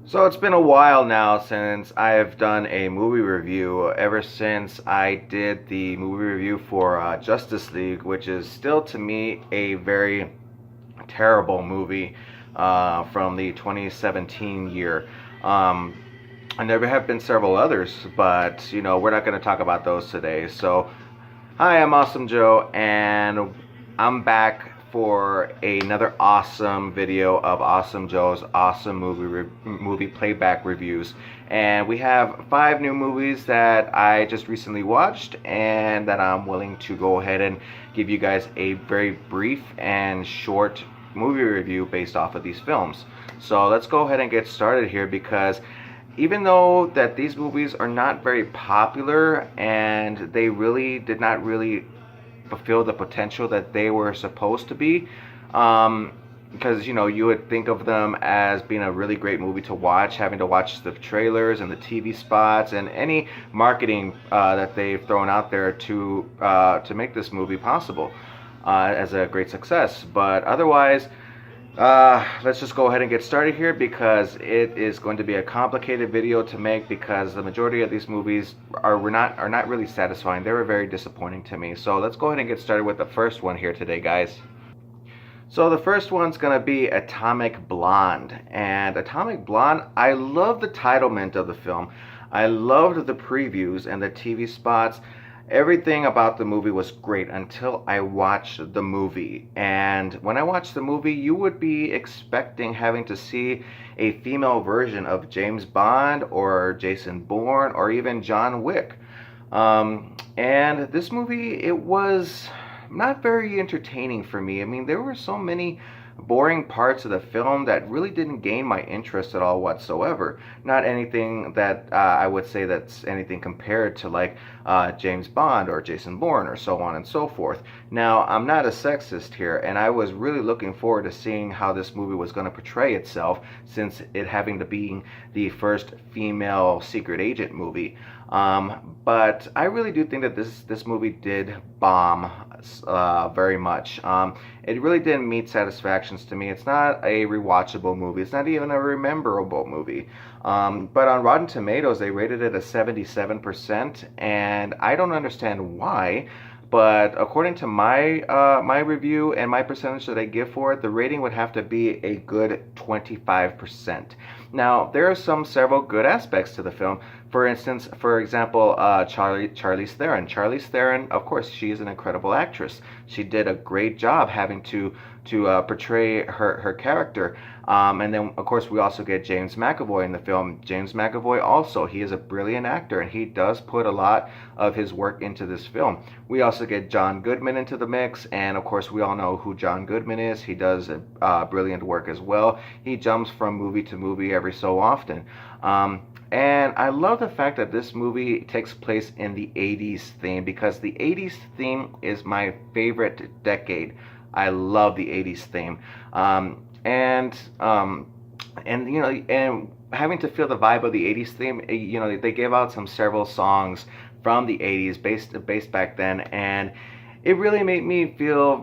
So it's been a while now since I've done a movie review, ever since I did the movie review for Justice League, which is still to me a very terrible movie from the 2017 year. Um, and there have been several others, but we're not going to talk about those today. So hi, I'm Awesome Joe, and I'm back for another awesome video of Awesome Joe's awesome movie playback reviews. And we have 5 new movies that I just recently watched, and that I'm willing to go ahead and give you guys a very brief and short movie review based off of these films. So let's go ahead and get started here, because even though that these movies are not very popular and they really did not really fulfill the potential that they were supposed to be, because you would think of them as being a really great movie to watch, having to watch the trailers and the TV spots and any marketing that they've thrown out there to make this movie possible as a great success. But otherwise, let's just go ahead and get started here, because it is going to be a complicated video to make, because the majority of these movies are not really satisfying. They were very disappointing to me. So let's go ahead and get started with the first one here today, guys. So the first one's gonna be Atomic Blonde. And Atomic Blonde, I love the titlement of the film. I loved the previews and the TV spots. Everything about the movie was great until I watched the movie. And when I watched the movie, you would be expecting having to see a female version of James Bond or Jason Bourne or even John Wick. And this movie, it was not very entertaining for me. I mean, there were so many boring parts of the film that really didn't gain my interest at all whatsoever. Not anything that I would say that's anything compared to like James Bond or Jason Bourne or so on and so forth. Now, I'm not a sexist here, and I was really looking forward to seeing how this movie was going to portray itself, since it having to be the first female secret agent movie. But I really do think that this movie did bomb very much. It really didn't meet satisfactions to me. It's not a rewatchable movie. It's not even a rememberable movie. But on Rotten Tomatoes, they rated it a 77%, and I don't understand why. But according to my review and my percentage that I give for it, the rating would have to be a good 25%. Now, there are several good aspects to the film. For example, Charlize Theron. Charlize Theron, of course, she is an incredible actress. She did a great job having to portray her character. And then, of course, we also get James McAvoy in the film. James McAvoy also, he is a brilliant actor, and he does put a lot of his work into this film. We also get John Goodman into the mix, and of course, we all know who John Goodman is. He does brilliant work as well. He jumps from movie to movie every so often. And I love the fact that this movie takes place in the 80s theme, because the 80s theme is my favorite decade. I love the 80s theme. And having to feel the vibe of the 80s theme, they gave out several songs from the 80s based back then, and it really made me feel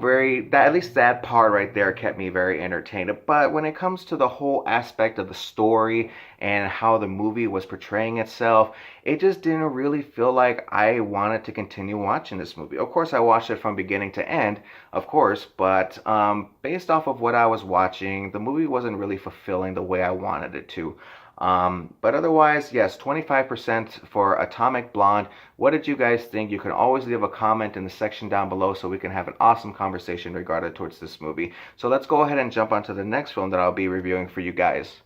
at least that part right there kept me very entertained. But when it comes to the whole aspect of the story and how the movie was portraying itself, it just didn't really feel like I wanted to continue watching this movie. Of course, I watched it from beginning to end, of course, but based off of what I was watching, the movie wasn't really fulfilling the way I wanted it to. But otherwise, yes, 25% for Atomic Blonde. What did you guys think? You can always leave a comment in the section down below, so we can have an awesome conversation regarding towards this movie. So let's go ahead and jump onto the next film that I'll be reviewing for you guys.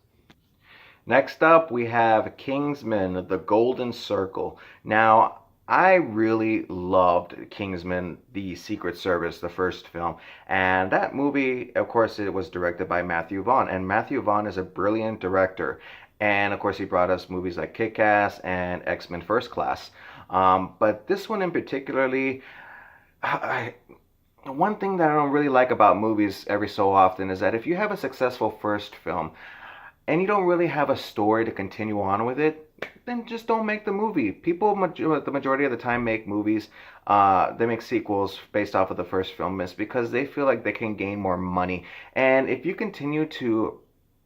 Next up, we have Kingsman, The Golden Circle. Now, I really loved Kingsman, The Secret Service, the first film. And that movie, of course, it was directed by Matthew Vaughn. And Matthew Vaughn is a brilliant director. And of course, he brought us movies like Kick-Ass and X-Men First Class. But this one in particularly, one thing that I don't really like about movies every so often is that if you have a successful first film and you don't really have a story to continue on with it, then just don't make the movie. People, the majority of the time, make movies, they make sequels based off of the first film, is because they feel like they can gain more money. And if you continue to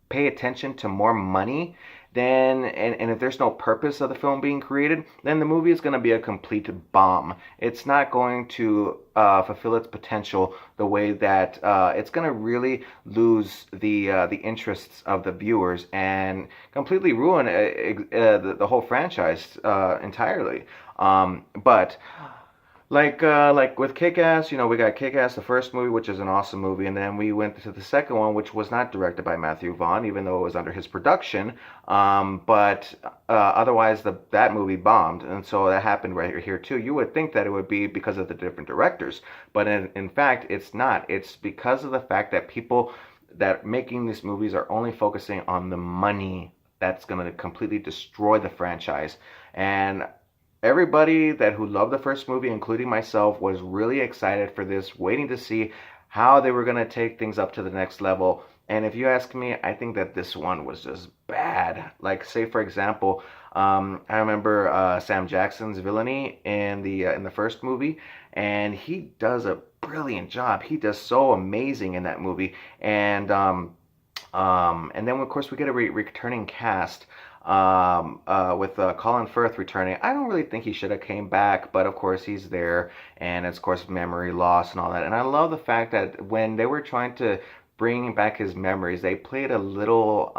pay attention to more money, then and if there's no purpose of the film being created, then the movie is going to be a complete bomb. It's not going to fulfill its potential the way that it's going to really lose the interests of the viewers and completely ruin the whole franchise entirely. But like with Kick-Ass, we got Kick-Ass, the first movie, which is an awesome movie, and then we went to the second one, which was not directed by Matthew Vaughn, even though it was under his production. But otherwise, that movie bombed, and so that happened right here too. You would think that it would be because of the different directors, but in fact, it's not. It's because of the fact that people that making these movies are only focusing on the money that's going to completely destroy the franchise. And everybody that who loved the first movie, including myself, was really excited for this, waiting to see how they were going to take things up to the next level. And if you ask me, I think that this one was just bad. Like, say for example, I remember Sam Jackson's villainy in the first movie, and he does a brilliant job. He does so amazing in that movie, and then of course we get a returning cast with Colin Firth returning. I don't really think he should have came back, but of course he's there, and it's of course memory loss and all that. And I love the fact that when they were trying to bring back his memories, they played a little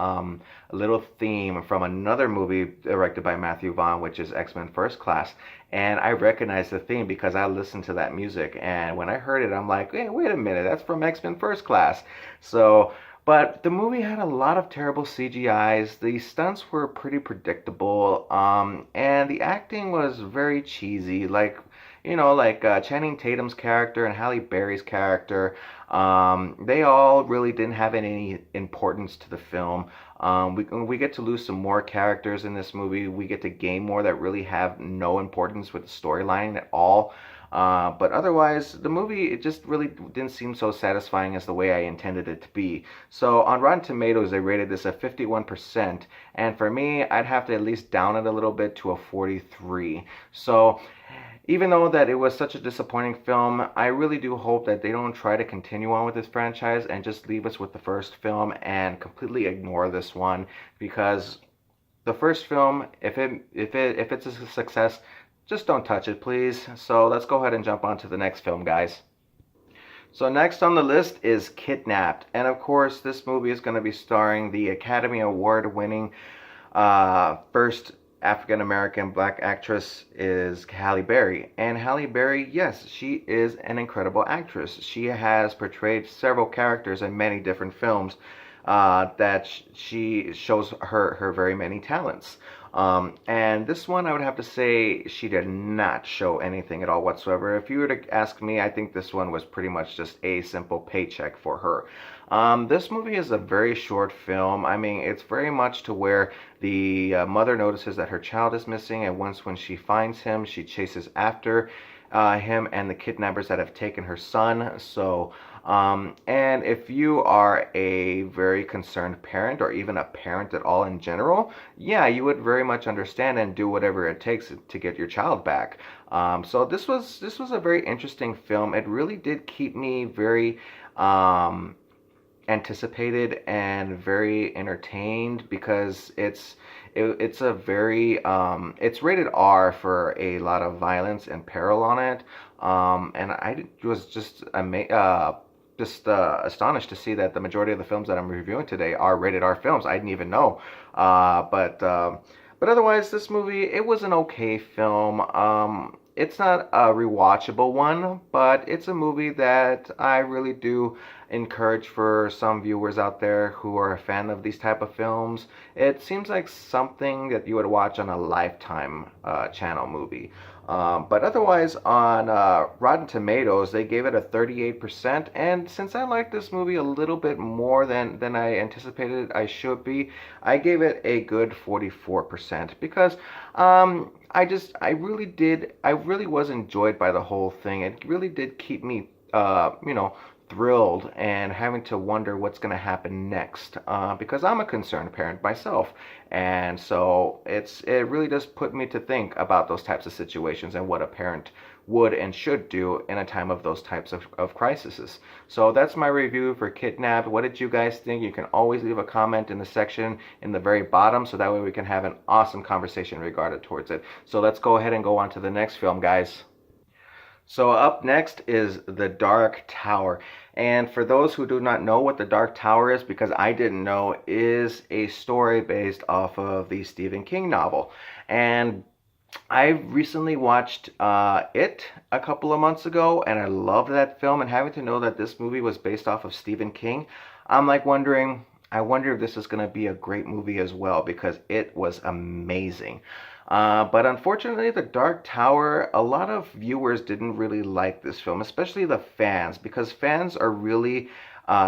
theme from another movie directed by Matthew Vaughn, which is X-Men First Class. And I recognized the theme because I listened to that music, and when I heard it, I'm like, hey, wait a minute, that's from X-Men First Class. So but the movie had a lot of terrible CGIs. The stunts were pretty predictable, and the acting was very cheesy. Like Channing Tatum's character and Halle Berry's character, they all really didn't have any importance to the film. We get to lose some more characters in this movie. We get to gain more that really have no importance with the storyline at all. But otherwise, the movie, it just really didn't seem so satisfying as the way I intended it to be. So on Rotten Tomatoes, they rated this a 51%, and for me, I'd have to at least down it a little bit to a 43. So even though that it was such a disappointing film, I really do hope that they don't try to continue on with this franchise and just leave us with the first film and completely ignore this one, because the first film, if it's a success, just don't touch it, please. So let's go ahead and jump on to the next film, guys. So next on the list is Kidnapped. And of course, this movie is going to be starring the Academy Award winning first African American black actress is Halle Berry. And Halle Berry, yes, she is an incredible actress. She has portrayed several characters in many different films that she shows her very many talents. And this one, I would have to say she did not show anything at all whatsoever. If you were to ask me, I think this one was pretty much just a simple paycheck for her. This movie is a very short film. I mean, it's very much to where the mother notices that her child is missing, and when she finds him, she chases after him and the kidnappers that have taken her son. So and if you are a very concerned parent, or even a parent at all in general, yeah, you would very much understand and do whatever it takes to get your child back. So this was a very interesting film. It really did keep me very anticipated and very entertained, because it's a very it's rated R for a lot of violence and peril on it. And I was just astonished to see that the majority of the films that I'm reviewing today are rated R films. I didn't even know. But otherwise, this movie, it was an okay film. It's not a rewatchable one, but it's a movie that I really do encourage for some viewers out there who are a fan of these type of films. It seems like something that you would watch on a Lifetime channel movie. But otherwise, on Rotten Tomatoes, they gave it a 38%. And since I like this movie a little bit more than I anticipated I should be, I gave it a good 44%. Because I really was enjoyed by the whole thing. It really did keep me, thrilled and having to wonder what's going to happen next, because I'm a concerned parent myself, and so it really does put me to think about those types of situations and what a parent would and should do in a time of those types of crises. So that's my review for Kidnap. What did you guys think? You can always leave a comment in the section in the very bottom, so that way we can have an awesome conversation regarding towards it. So let's go ahead and go on to the next film, guys. So up next is The Dark Tower. And for those who do not know what The Dark Tower is, because I didn't know, is a story based off of the Stephen King novel. And I recently watched it a couple of months ago, and I loved that film. And having to know that this movie was based off of Stephen King, I'm like wondering, I wonder if this is going to be a great movie as well, because it was amazing. But unfortunately, The Dark Tower, a lot of viewers didn't really like this film, especially the fans, because fans are really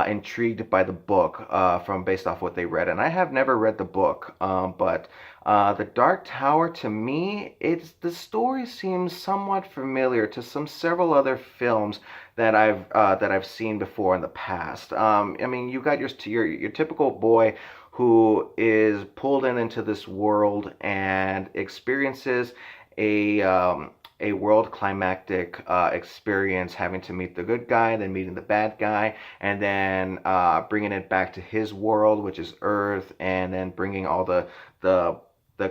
intrigued by the book from based off what they read. And I have never read the book, but The Dark Tower, to me, the story seems somewhat familiar to several other films that I've seen before in the past. I mean, you got your typical boy who is pulled into this world and experiences a world climactic experience, having to meet the good guy, then meeting the bad guy, and then bringing it back to his world, which is Earth, and then bringing all the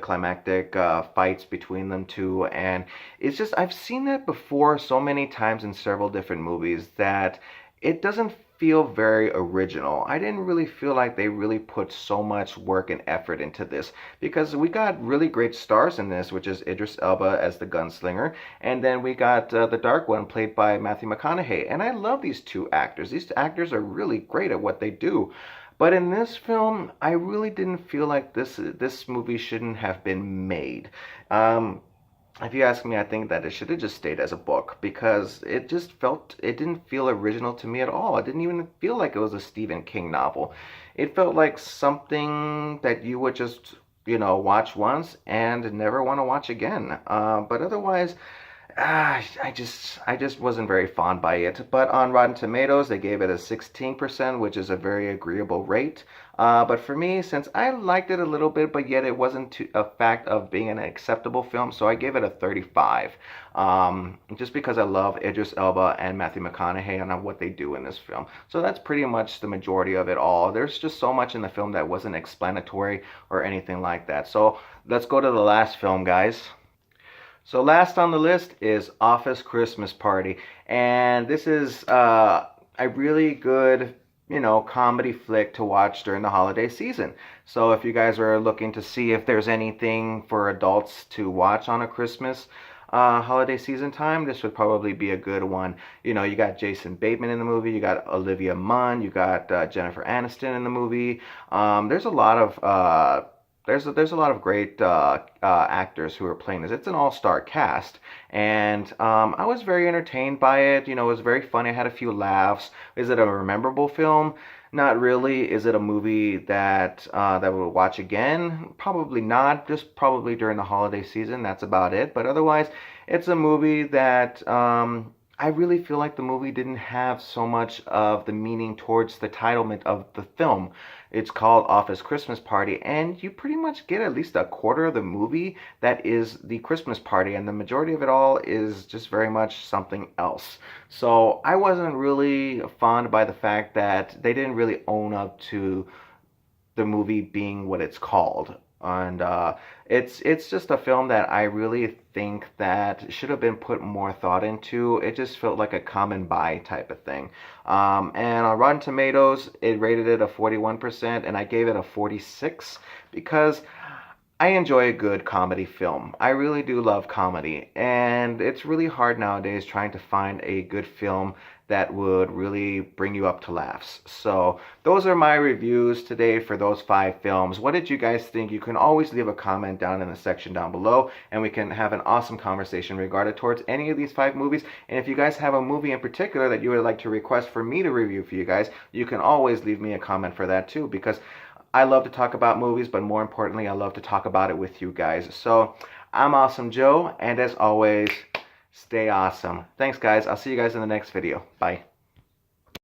climactic fights between them two. And it's just, I've seen that before so many times in several different movies that it doesn't feel very original. I didn't really feel like they really put so much work and effort into this, because we got really great stars in this, which is Idris Elba as the gunslinger, and then we got the Dark One played by Matthew McConaughey. And I love these two actors. These actors are really great at what they do. But in this film, I really didn't feel like this movie shouldn't have been made. If you ask me, I think that it should have just stayed as a book, because it didn't feel original to me at all. It didn't even feel like it was a Stephen King novel. It felt like something that you would just, watch once and never want to watch again. But otherwise, I just wasn't very fond by it. But on Rotten Tomatoes, they gave it a 16%, which is a very agreeable rate. But for me, since I liked it a little bit, but yet it wasn't a fact of being an acceptable film, so I gave it a 35. Just because I love Idris Elba and Matthew McConaughey and what they do in this film. So that's pretty much the majority of it all. There's just so much in the film that wasn't explanatory or anything like that. So let's go to the last film, guys. So last on the list is Office Christmas Party. And this is a really good, comedy flick to watch during the holiday season. So if you guys are looking to see if there's anything for adults to watch on a Christmas holiday season time, this would probably be a good one. You got Jason Bateman in the movie, you got Olivia Munn, you got Jennifer Aniston in the movie. There's a lot of there's a lot of great actors who are playing this. It's an all-star cast, and I was very entertained by it. It was very funny. I had a few laughs. Is it a memorable film? Not really. Is it a movie that that we'll watch again? Probably not. Just probably during the holiday season. That's about it. But otherwise, it's a movie that I really feel like the movie didn't have so much of the meaning towards the titlement of the film. It's called Office Christmas Party, and you pretty much get at least a quarter of the movie that is the Christmas party, and the majority of it all is just very much something else. So I wasn't really fond by the fact that they didn't really own up to the movie being what it's called. And it's just a film that I really think that should have been put more thought into. It just felt like a come and buy type of thing. And on Rotten Tomatoes, it rated it a 41%, and I gave it a 46 because I enjoy a good comedy film. I really do love comedy, and it's really hard nowadays trying to find a good film that would really bring you up to laughs. So those are my reviews today for those 5 films. What did you guys think? You can always leave a comment down in the section down below, and we can have an awesome conversation regarding towards any of these 5 movies. And if you guys have a movie in particular that you would like to request for me to review for you guys, you can always leave me a comment for that too, because I love to talk about movies, but more importantly, I love to talk about it with you guys. So I'm Awesome Joe, and as always, stay awesome. Thanks, guys. I'll see you guys in the next video. Bye.